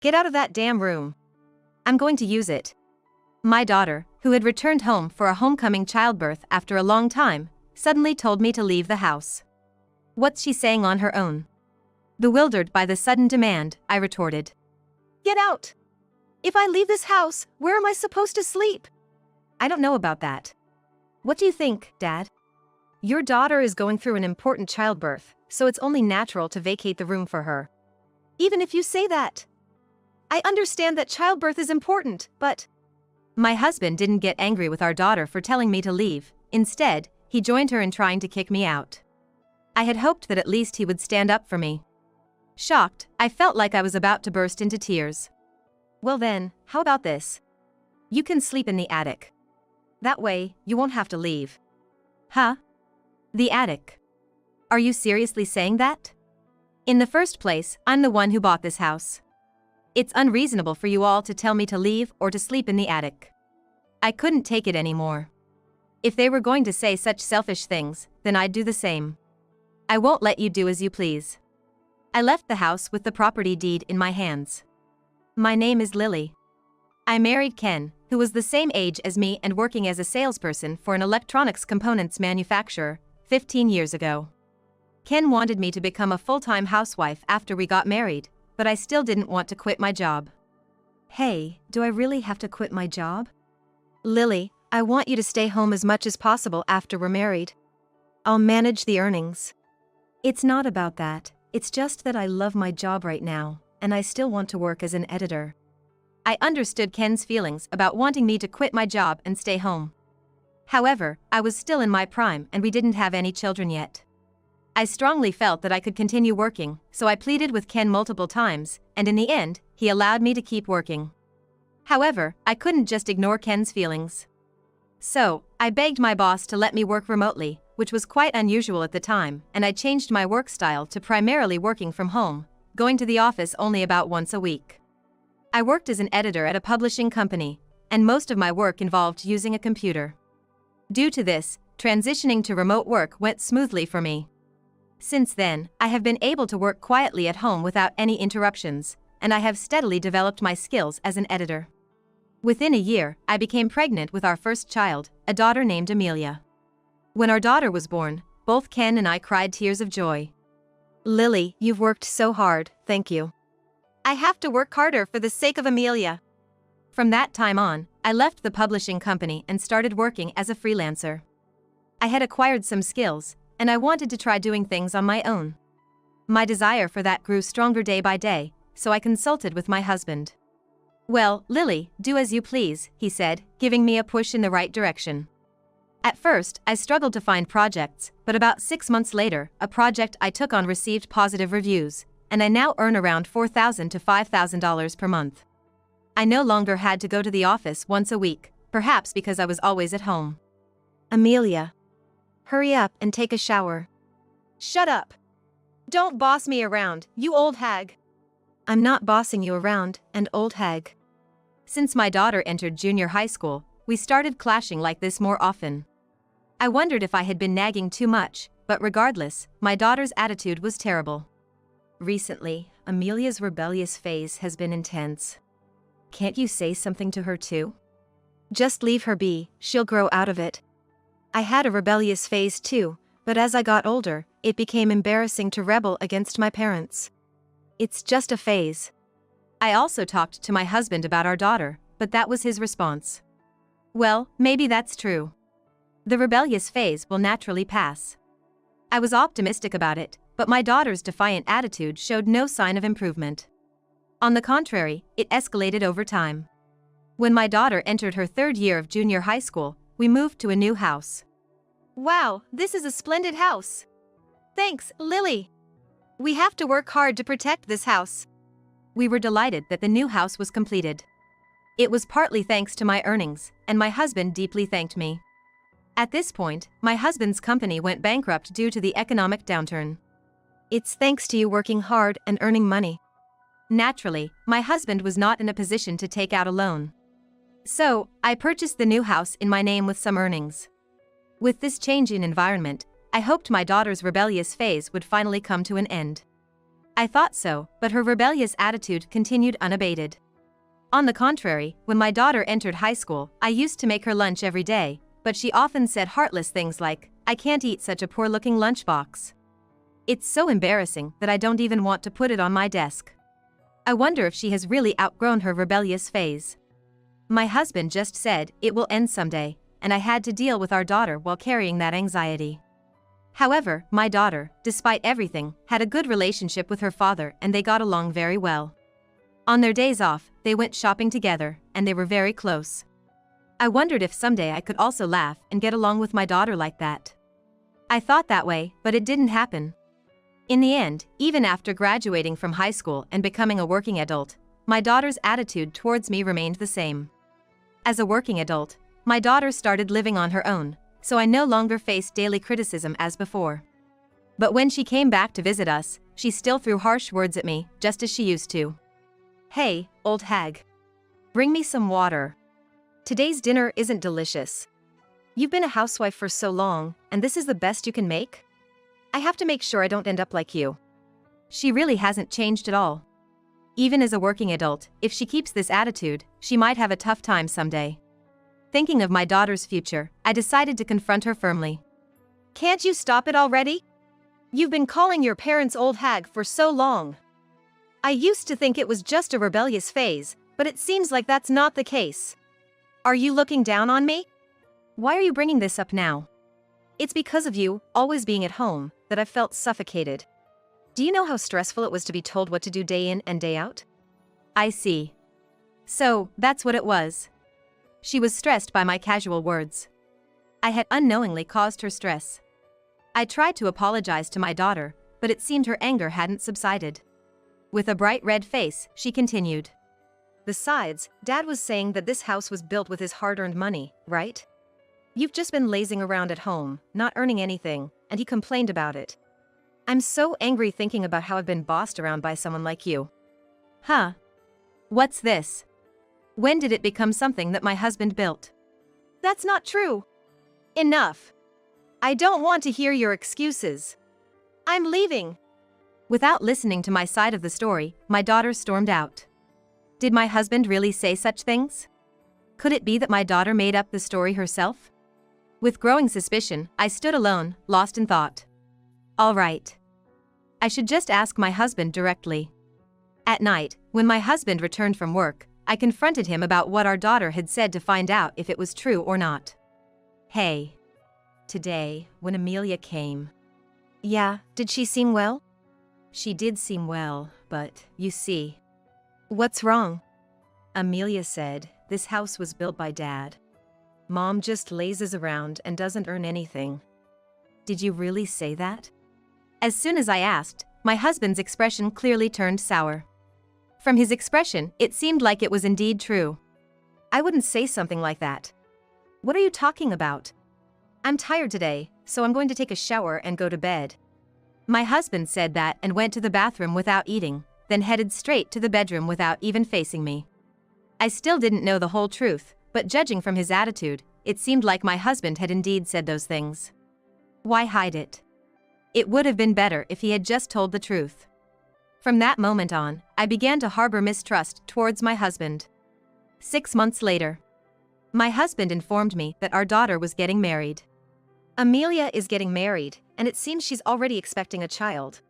Get out of that damn room. I'm going to use it. My daughter, who had returned home for a homecoming childbirth after a long time, suddenly told me to leave the house. What's she saying on her own? Bewildered by the sudden demand, I retorted. Get out! If I leave this house, where am I supposed to sleep? I don't know about that. What do you think, Dad? Your daughter is going through an important childbirth, so it's only natural to vacate the room for her. Even if you say that. I understand that childbirth is important, but... My husband didn't get angry with our daughter for telling me to leave. Instead, he joined her in trying to kick me out. I had hoped that at least he would stand up for me. Shocked, I felt like I was about to burst into tears. Well then, how about this? You can sleep in the attic. That way, you won't have to leave. Huh? The attic. Are you seriously saying that? In the first place, I'm the one who bought this house. It's unreasonable for you all to tell me to leave or to sleep in the attic. I couldn't take it anymore. If they were going to say such selfish things, then I'd do the same. I won't let you do as you please. I left the house with the property deed in my hands. My name is Lily. I married Ken, who was the same age as me and working as a salesperson for an electronics components manufacturer, 15 years ago. Ken wanted me to become a full-time housewife after we got married, but I still didn't want to quit my job. Hey, do I really have to quit my job? Lily, I want you to stay home as much as possible after we're married. I'll manage the earnings. It's not about that, it's just that I love my job right now, and I still want to work as an editor. I understood Ken's feelings about wanting me to quit my job and stay home. However, I was still in my prime and we didn't have any children yet. I strongly felt that I could continue working, so I pleaded with Ken multiple times, and in the end, he allowed me to keep working. However, I couldn't just ignore Ken's feelings. So, I begged my boss to let me work remotely, which was quite unusual at the time, and I changed my work style to primarily working from home, going to the office only about once a week. I worked as an editor at a publishing company, and most of my work involved using a computer. Due to this, transitioning to remote work went smoothly for me. Since then, I have been able to work quietly at home without any interruptions, and I have steadily developed my skills as an editor. Within a year, I became pregnant with our first child, a daughter named Amelia. When our daughter was born, both Ken and I cried tears of joy. Lily, you've worked so hard, thank you. I have to work harder for the sake of Amelia. From that time on, I left the publishing company and started working as a freelancer. I had acquired some skills, and I wanted to try doing things on my own. My desire for that grew stronger day by day, so I consulted with my husband. Well, Lily, do as you please, he said, giving me a push in the right direction. At first, I struggled to find projects, but about 6 months later, a project I took on received positive reviews, and I now earn around $4,000 to $5,000 per month. I no longer had to go to the office once a week, perhaps because I was always at home. Amelia. Hurry up and take a shower. Shut up. Don't boss me around, you old hag. I'm not bossing you around, and old hag. Since my daughter entered junior high school, we started clashing like this more often. I wondered if I had been nagging too much, but regardless, my daughter's attitude was terrible. Recently, Amelia's rebellious phase has been intense. Can't you say something to her too? Just leave her be, she'll grow out of it. I had a rebellious phase too, but as I got older, it became embarrassing to rebel against my parents. It's just a phase. I also talked to my husband about our daughter, but that was his response. Well, maybe that's true. The rebellious phase will naturally pass. I was optimistic about it, but my daughter's defiant attitude showed no sign of improvement. On the contrary, it escalated over time. When my daughter entered her 3rd year of junior high school, we moved to a new house. Wow, this is a splendid house. Thanks, Lily. We have to work hard to protect this house. We were delighted that the new house was completed. It was partly thanks to my earnings, and my husband deeply thanked me. At this point, my husband's company went bankrupt due to the economic downturn. It's thanks to you working hard and earning money. Naturally, my husband was not in a position to take out a loan. So, I purchased the new house in my name with some earnings. With this change in environment, I hoped my daughter's rebellious phase would finally come to an end. I thought so, but her rebellious attitude continued unabated. On the contrary, when my daughter entered high school, I used to make her lunch every day, but she often said heartless things like, "I can't eat such a poor-looking lunchbox." It's so embarrassing that I don't even want to put it on my desk. I wonder if she has really outgrown her rebellious phase. My husband just said it will end someday, and I had to deal with our daughter while carrying that anxiety. However, my daughter, despite everything, had a good relationship with her father and they got along very well. On their days off, they went shopping together, and they were very close. I wondered if someday I could also laugh and get along with my daughter like that. I thought that way, but it didn't happen. In the end, even after graduating from high school and becoming a working adult, my daughter's attitude towards me remained the same. As a working adult, my daughter started living on her own, so I no longer faced daily criticism as before. But when she came back to visit us, she still threw harsh words at me, just as she used to. "Hey, old hag. Bring me some water. Today's dinner isn't delicious. You've been a housewife for so long, and this is the best you can make? I have to make sure I don't end up like you." She really hasn't changed at all. Even as a working adult, if she keeps this attitude, she might have a tough time someday. Thinking of my daughter's future, I decided to confront her firmly. "Can't you stop it already? You've been calling your parents old hag for so long. I used to think it was just a rebellious phase, but it seems like that's not the case. Are you looking down on me? Why are you bringing this up now? It's because of you, always being at home, that I've felt suffocated. Do you know how stressful it was to be told what to do day in and day out?" I see. So, that's what it was. She was stressed by my casual words. I had unknowingly caused her stress. I tried to apologize to my daughter, but it seemed her anger hadn't subsided. With a bright red face, she continued. "Besides, Dad was saying that this house was built with his hard-earned money, right? You've just been lazing around at home, not earning anything, and he complained about it. I'm so angry thinking about how I've been bossed around by someone like you." Huh? What's this? When did it become something that my husband built? That's not true. Enough. I don't want to hear your excuses. I'm leaving. Without listening to my side of the story, my daughter stormed out. Did my husband really say such things? Could it be that my daughter made up the story herself? With growing suspicion, I stood alone, lost in thought. All right. I should just ask my husband directly. At night, when my husband returned from work, I confronted him about what our daughter had said to find out if it was true or not. "Hey. Today, when Amelia came." "Yeah, did she seem well?" "She did seem well, but, you see." "What's wrong?" "Amelia said, this house was built by Dad. Mom just lazes around and doesn't earn anything." "Did you really say that?" As soon as I asked, my husband's expression clearly turned sour. From his expression, it seemed like it was indeed true. "I wouldn't say something like that. What are you talking about? I'm tired today, so I'm going to take a shower and go to bed." My husband said that and went to the bathroom without eating, then headed straight to the bedroom without even facing me. I still didn't know the whole truth, but judging from his attitude, it seemed like my husband had indeed said those things. Why hide it? It would have been better if he had just told the truth. From that moment on, I began to harbor mistrust towards my husband. 6 months later, my husband informed me that our daughter was getting married. "Amelia is getting married, and it seems she's already expecting a child."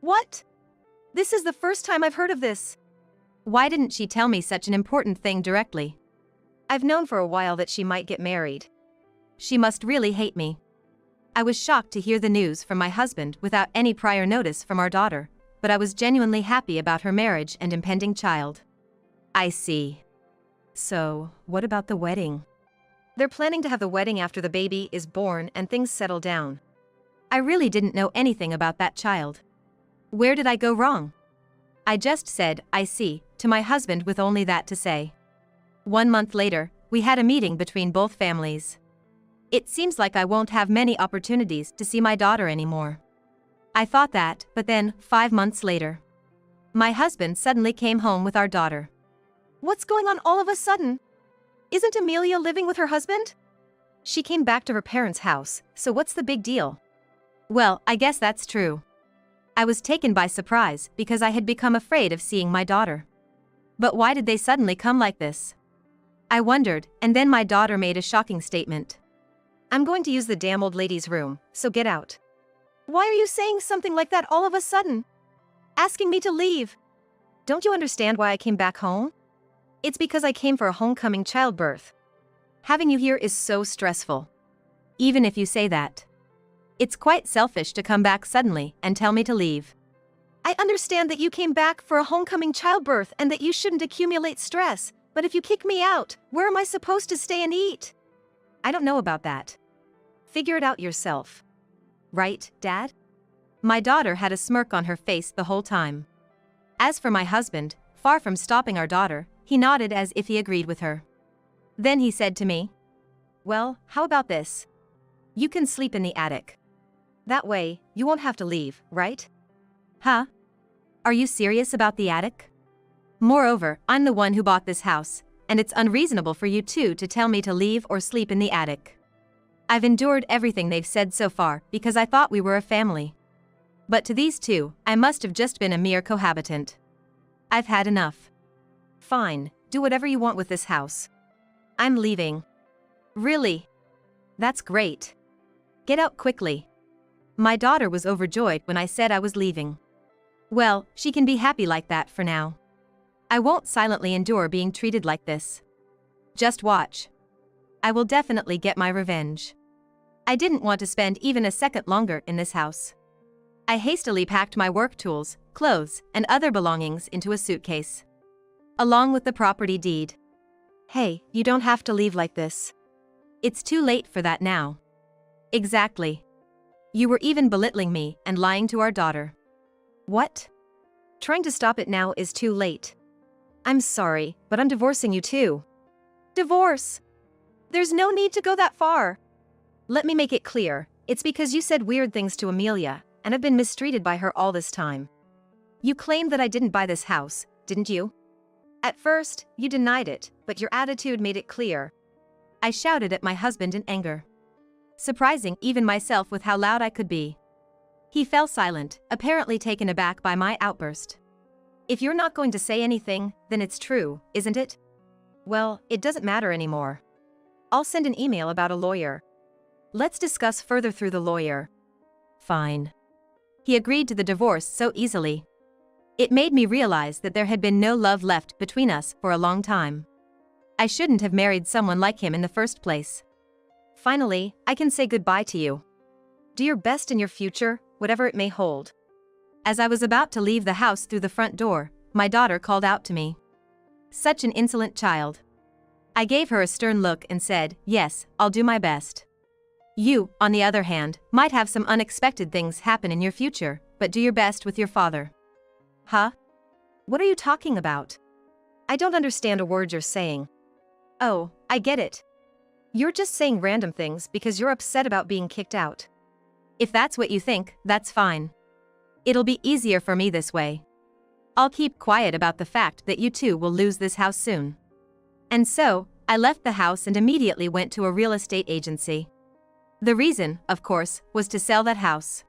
"What? This is the first time I've heard of this." Why didn't she tell me such an important thing directly? I've known for a while that she might get married. She must really hate me. I was shocked to hear the news from my husband without any prior notice from our daughter, but I was genuinely happy about her marriage and impending child. I see. So, what about the wedding? They're planning to have the wedding after the baby is born and things settle down. I really didn't know anything about that child. Where did I go wrong? I just said, "I see," to my husband with only that to say. 1 month later, we had a meeting between both families. It seems like I won't have many opportunities to see my daughter anymore. I thought that, but then, 5 months later, my husband suddenly came home with our daughter. What's going on all of a sudden? Isn't Amelia living with her husband? She came back to her parents' house, so what's the big deal? Well, I guess that's true. I was taken by surprise because I had become afraid of seeing my daughter. But why did they suddenly come like this? I wondered, and then my daughter made a shocking statement. I'm going to use the damn old lady's room, so get out. Why are you saying something like that all of a sudden? Asking me to leave. Don't you understand why I came back home? It's because I came for a homecoming childbirth. Having you here is so stressful. Even if you say that. It's quite selfish to come back suddenly and tell me to leave. I understand that you came back for a homecoming childbirth and that you shouldn't accumulate stress, but if you kick me out, where am I supposed to stay and eat? I don't know about that. Figure it out yourself. Right, Dad? My daughter had a smirk on her face the whole time. As for my husband, far from stopping our daughter, he nodded as if he agreed with her. Then he said to me, "Well, how about this? You can sleep in the attic. That way, you won't have to leave, right?" Huh? Are you serious about the attic? Moreover, I'm the one who bought this house, and it's unreasonable for you two to tell me to leave or sleep in the attic. I've endured everything they've said so far because I thought we were a family. But to these two, I must have just been a mere cohabitant. I've had enough. Fine, do whatever you want with this house. I'm leaving. Really? That's great. Get out quickly. My daughter was overjoyed when I said I was leaving. Well, she can be happy like that for now. I won't silently endure being treated like this. Just watch. I will definitely get my revenge. I didn't want to spend even a second longer in this house. I hastily packed my work tools, clothes, and other belongings into a suitcase, along with the property deed. Hey, you don't have to leave like this. It's too late for that now. Exactly. You were even belittling me and lying to our daughter. What? Trying to stop it now is too late. I'm sorry, but I'm divorcing you too. Divorce? There's no need to go that far. Let me make it clear, it's because you said weird things to Amelia, and have been mistreated by her all this time. You claimed that I didn't buy this house, didn't you? At first, you denied it, but your attitude made it clear. I shouted at my husband in anger, surprising even myself with how loud I could be. He fell silent, apparently taken aback by my outburst. If you're not going to say anything, then it's true, isn't it? Well, it doesn't matter anymore. I'll send an email about a lawyer. Let's discuss further through the lawyer. Fine. He agreed to the divorce so easily. It made me realize that there had been no love left between us for a long time. I shouldn't have married someone like him in the first place. Finally, I can say goodbye to you. Do your best in your future, whatever it may hold. As I was about to leave the house through the front door, my daughter called out to me. Such an insolent child. I gave her a stern look and said, "Yes, I'll do my best. You, on the other hand, might have some unexpected things happen in your future, but do your best with your father." Huh? What are you talking about? I don't understand a word you're saying. Oh, I get it. You're just saying random things because you're upset about being kicked out. If that's what you think, that's fine. It'll be easier for me this way. I'll keep quiet about the fact that you two will lose this house soon. And so, I left the house and immediately went to a real estate agency. The reason, of course, was to sell that house.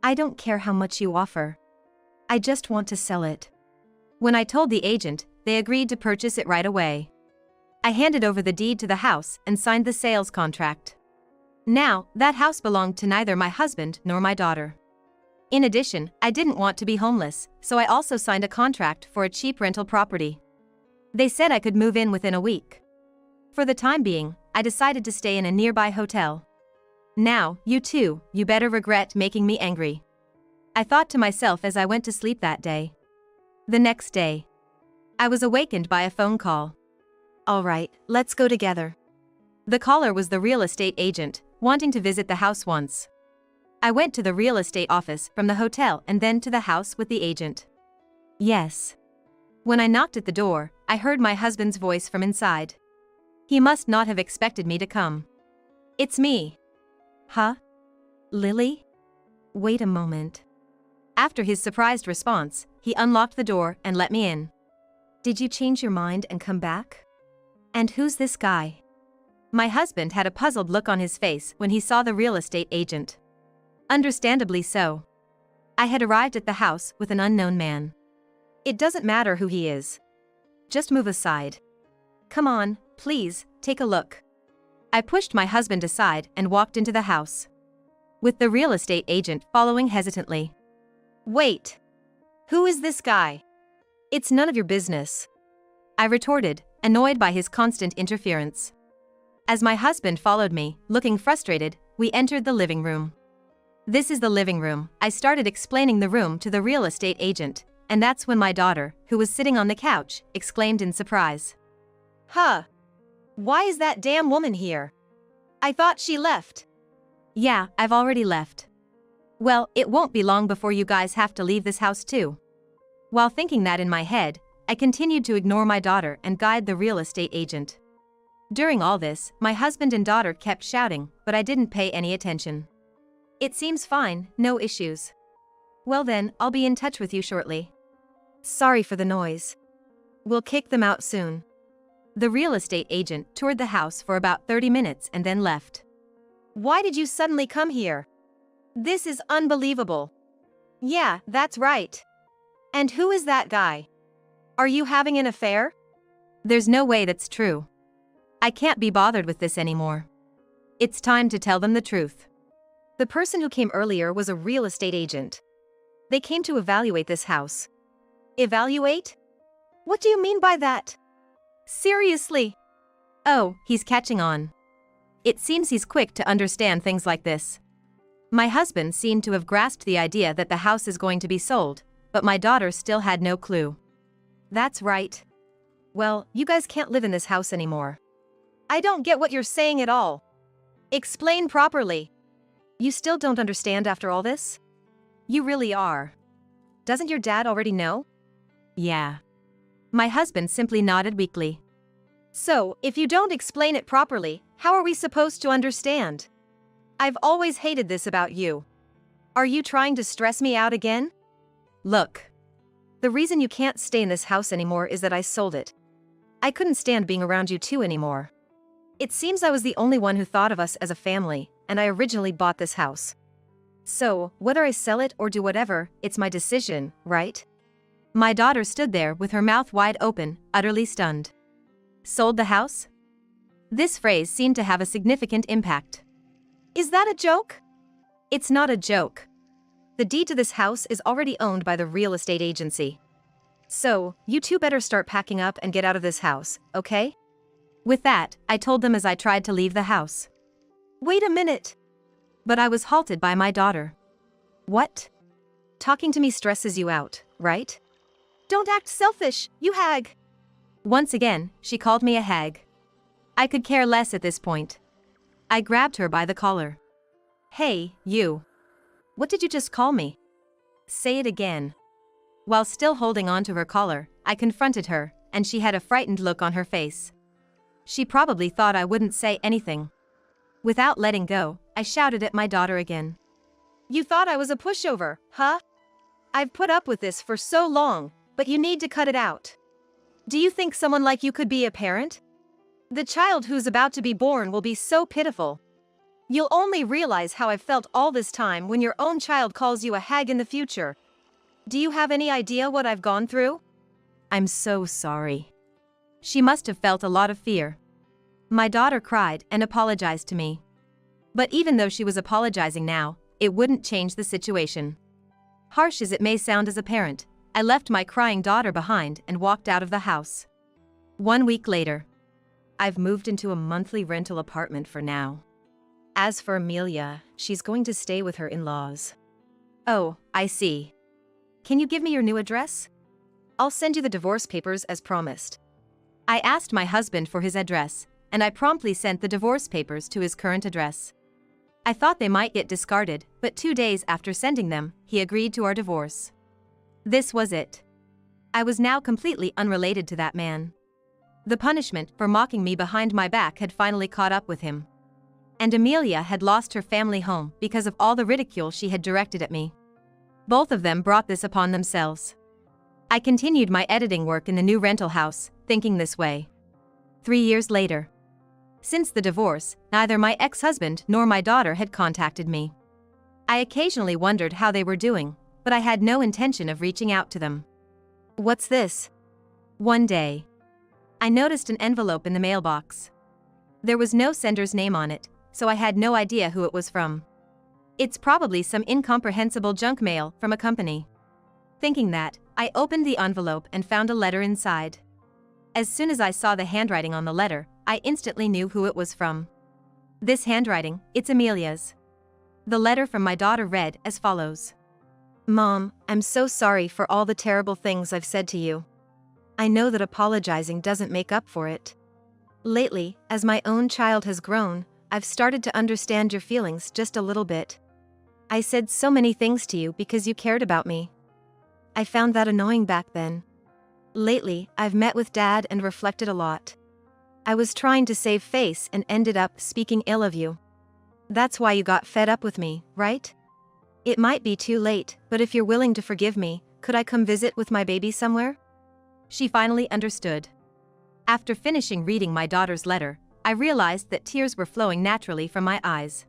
I don't care how much you offer. I just want to sell it. When I told the agent, they agreed to purchase it right away. I handed over the deed to the house and signed the sales contract. Now, that house belonged to neither my husband nor my daughter. In addition, I didn't want to be homeless, so I also signed a contract for a cheap rental property. They said I could move in within a week. For the time being, I decided to stay in a nearby hotel. Now, you better regret making me angry. I thought to myself as I went to sleep that day. The next day, I was awakened by a phone call. All right, let's go together. The caller was the real estate agent, wanting to visit the house once. I went to the real estate office from the hotel and then to the house with the agent. Yes. When I knocked at the door, I heard my husband's voice from inside. He must not have expected me to come. It's me. Huh? Lily? Wait a moment. After his surprised response, he unlocked the door and let me in. Did you change your mind and come back? And who's this guy? My husband had a puzzled look on his face when he saw the real estate agent. Understandably so. I had arrived at the house with an unknown man. It doesn't matter who he is. Just move aside. Come on, please, take a look. I pushed my husband aside and walked into the house, with the real estate agent following hesitantly. Wait. Who is this guy? It's none of your business, I retorted, annoyed by his constant interference. As my husband followed me, looking frustrated, we entered the living room. This is the living room. I started explaining the room to the real estate agent, and that's when my daughter, who was sitting on the couch, exclaimed in surprise. Huh. Why is that damn woman here? I thought she left. Yeah, I've already left. Well, it won't be long before you guys have to leave this house too. While thinking that in my head, I continued to ignore my daughter and guide the real estate agent. During all this, my husband and daughter kept shouting, but I didn't pay any attention. It seems fine, no issues. Well then, I'll be in touch with you shortly. Sorry for the noise. We'll kick them out soon. The real estate agent toured the house for about 30 minutes and then left. Why did you suddenly come here? This is unbelievable. Yeah, that's right. And who is that guy? Are you having an affair? There's no way that's true. I can't be bothered with this anymore. It's time to tell them the truth. The person who came earlier was a real estate agent. They came to evaluate this house. Evaluate? What do you mean by that? Seriously? Oh, he's catching on. It seems he's quick to understand things like this. My husband seemed to have grasped the idea that the house is going to be sold, but my daughter still had no clue. That's right. Well, you guys can't live in this house anymore. I don't get what you're saying at all. Explain properly. You still don't understand after all this? You really are. Doesn't your dad already know? Yeah. My husband simply nodded weakly. So, if you don't explain it properly, how are we supposed to understand? I've always hated this about you. Are you trying to stress me out again? Look. The reason you can't stay in this house anymore is that I sold it. I couldn't stand being around you two anymore. It seems I was the only one who thought of us as a family, and I originally bought this house. So, whether I sell it or do whatever, it's my decision, right? My daughter stood there with her mouth wide open, utterly stunned. Sold the house? This phrase seemed to have a significant impact. Is that a joke? It's not a joke. The deed to this house is already owned by the real estate agency. So, you two better start packing up and get out of this house, okay? With that, I told them as I tried to leave the house. Wait a minute. But I was halted by my daughter. What? Talking to me stresses you out, right? Don't act selfish, you hag. Once again, she called me a hag. I could care less at this point. I grabbed her by the collar. Hey, you. What did you just call me? Say it again. While still holding on to her collar, I confronted her, and she had a frightened look on her face. She probably thought I wouldn't say anything. Without letting go, I shouted at my daughter again. You thought I was a pushover, huh? I've put up with this for so long, but you need to cut it out. Do you think someone like you could be a parent? The child who's about to be born will be so pitiful. You'll only realize how I've felt all this time when your own child calls you a hag in the future. Do you have any idea what I've gone through? I'm so sorry. She must have felt a lot of fear. My daughter cried and apologized to me. But even though she was apologizing now, it wouldn't change the situation. Harsh as it may sound as a parent, I left my crying daughter behind and walked out of the house. 1 week later. I've moved into a monthly rental apartment for now. As for Amelia, she's going to stay with her in-laws. Oh, I see. Can you give me your new address? I'll send you the divorce papers as promised. I asked my husband for his address, and I promptly sent the divorce papers to his current address. I thought they might get discarded, but 2 days after sending them, he agreed to our divorce. This was it. I was now completely unrelated to that man. The punishment for mocking me behind my back had finally caught up with him. And Amelia had lost her family home because of all the ridicule she had directed at me. Both of them brought this upon themselves. I continued my editing work in the new rental house, thinking this way. 3 years later. Since the divorce, neither my ex-husband nor my daughter had contacted me. I occasionally wondered how they were doing, but I had no intention of reaching out to them. What's this? One day, I noticed an envelope in the mailbox. There was no sender's name on it, so I had no idea who it was from. It's probably some incomprehensible junk mail from a company. Thinking that, I opened the envelope and found a letter inside. As soon as I saw the handwriting on the letter, I instantly knew who it was from. This handwriting, it's Amelia's. The letter from my daughter read as follows. Mom, I'm so sorry for all the terrible things I've said to you. I know that apologizing doesn't make up for it. Lately, as my own child has grown, I've started to understand your feelings just a little bit. I said so many things to you because you cared about me. I found that annoying back then. Lately, I've met with Dad and reflected a lot. I was trying to save face and ended up speaking ill of you. That's why you got fed up with me, right? It might be too late, but if you're willing to forgive me, could I come visit with my baby somewhere? She finally understood. After finishing reading my daughter's letter, I realized that tears were flowing naturally from my eyes.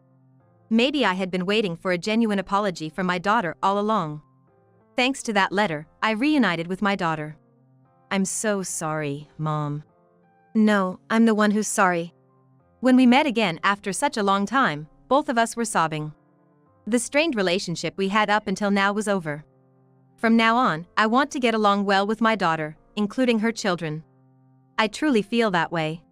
Maybe I had been waiting for a genuine apology from my daughter all along. Thanks to that letter, I reunited with my daughter. I'm so sorry, Mom. No, I'm the one who's sorry. When we met again after such a long time, both of us were sobbing. The strained relationship we had up until now was over. From now on, I want to get along well with my daughter, including her children. I truly feel that way.